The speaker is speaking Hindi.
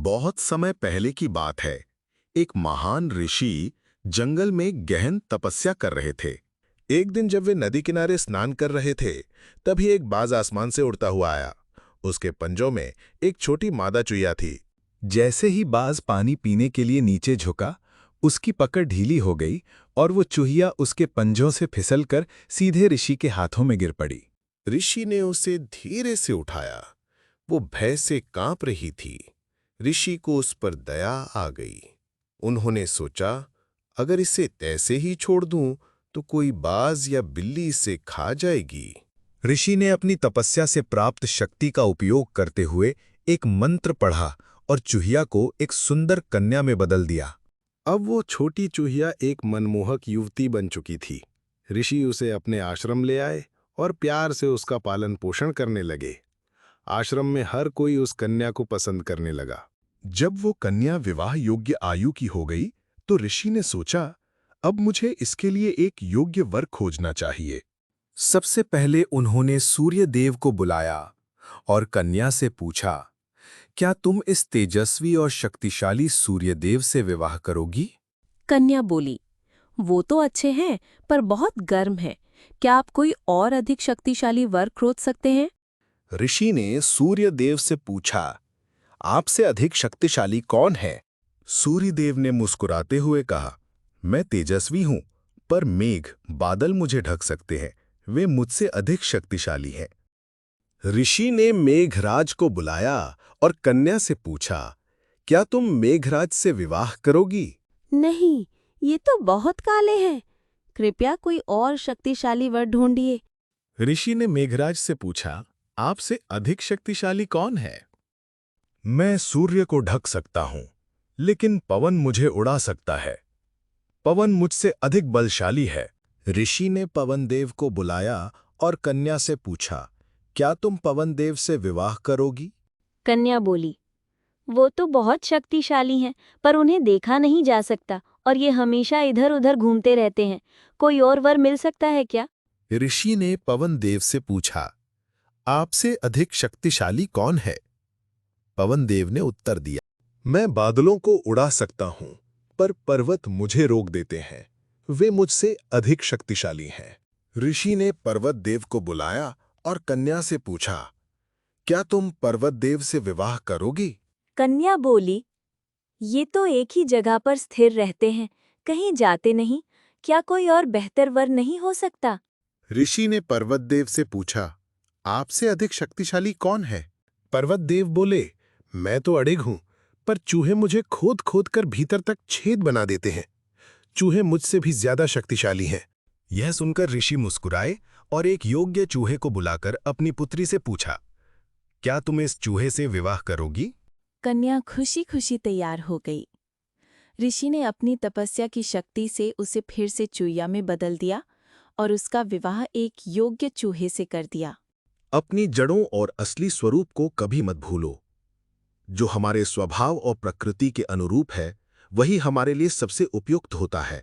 बहुत समय पहले की बात है। एक महान ऋषि जंगल में गहन तपस्या कर रहे थे। एक दिन जब वे नदी किनारे स्नान कर रहे थे, तभी एक बाज आसमान से उड़ता हुआ आया। उसके पंजों में एक छोटी मादा चुहिया थी। जैसे ही बाज पानी पीने के लिए नीचे झुका, उसकी पकड़ ढीली हो गई और वो चूहिया उसके पंजों से फिसलकर सीधे ऋषि के हाथों में गिर पड़ी। ऋषि ने उसे धीरे से उठाया। वो भय से कांप रही थी। ऋषि को उस पर दया आ गई। उन्होंने सोचा, अगर इसे ऐसे ही छोड़ दूं तो कोई बाज या बिल्ली इसे खा जाएगी। ऋषि ने अपनी तपस्या से प्राप्त शक्ति का उपयोग करते हुए एक मंत्र पढ़ा और चूहिया को एक सुंदर कन्या में बदल दिया। अब वो छोटी चूहिया एक मनमोहक युवती बन चुकी थी। ऋषि उसे अपने आश्रम ले आए और प्यार से उसका पालन पोषण करने लगे। आश्रम में हर कोई उस कन्या को पसंद करने लगा। जब वो कन्या विवाह योग्य आयु की हो गई, तो ऋषि ने सोचा, अब मुझे इसके लिए एक योग्य वर खोजना चाहिए। सबसे पहले उन्होंने सूर्य देव को बुलाया और कन्या से पूछा, क्या तुम इस तेजस्वी और शक्तिशाली सूर्य देव से विवाह करोगी? कन्या बोली, वो तो अच्छे हैं पर बहुत गर्म है। क्या आप कोई और अधिक शक्तिशाली वर खोज सकते हैं? ऋषि ने सूर्य देव से पूछा, आपसे अधिक शक्तिशाली कौन है? सूर्य देव ने मुस्कुराते हुए कहा, मैं तेजस्वी हूं, पर मेघ बादल मुझे ढक सकते हैं। वे मुझसे अधिक शक्तिशाली हैं। ऋषि ने मेघराज को बुलाया और कन्या से पूछा, क्या तुम मेघराज से विवाह करोगी? नहीं, ये तो बहुत काले हैं। कृपया कोई और शक्तिशाली वर ढूंढिए। ऋषि ने मेघराज से पूछा, आपसे अधिक शक्तिशाली कौन है? मैं सूर्य को ढक सकता हूं, लेकिन पवन मुझे उड़ा सकता है। पवन मुझसे अधिक बलशाली है। ऋषि ने पवन देव को बुलाया और कन्या से पूछा, क्या तुम पवन देव से विवाह करोगी? कन्या बोली, वो तो बहुत शक्तिशाली हैं, पर उन्हें देखा नहीं जा सकता और ये हमेशा इधर उधर घूमते रहते हैं। कोई और वर मिल सकता है क्या? ऋषि ने पवन देव से पूछा, आपसे अधिक शक्तिशाली कौन है? पवन देव ने उत्तर दिया, मैं बादलों को उड़ा सकता हूं, पर पर्वत मुझे रोक देते हैं। वे मुझसे अधिक शक्तिशाली हैं। ऋषि ने पर्वत देव को बुलाया और कन्या से पूछा, क्या तुम पर्वत देव से विवाह करोगी? कन्या बोली, ये तो एक ही जगह पर स्थिर रहते हैं, कहीं जाते नहीं। क्या कोई और बेहतर वर नहीं हो सकता? ऋषि ने पर्वत देव से पूछा, आपसे अधिक शक्तिशाली कौन है? पर्वत देव बोले, मैं तो अड़िग हूं, पर चूहे मुझे खोद खोद कर भीतर तक छेद बना देते हैं। चूहे मुझसे भी ज्यादा शक्तिशाली हैं। यह सुनकर ऋषि मुस्कुराए और एक योग्य चूहे को बुलाकर अपनी पुत्री से पूछा, क्या तुम इस चूहे से विवाह करोगी? कन्या खुशी खुशी तैयार हो गई। ऋषि ने अपनी तपस्या की शक्ति से उसे फिर से चूहिया में बदल दिया और उसका विवाह एक योग्य चूहे से कर दिया। अपनी जड़ों और असली स्वरूप को कभी मत भूलो। जो हमारे स्वभाव और प्रकृति के अनुरूप है, वही हमारे लिए सबसे उपयुक्त होता है।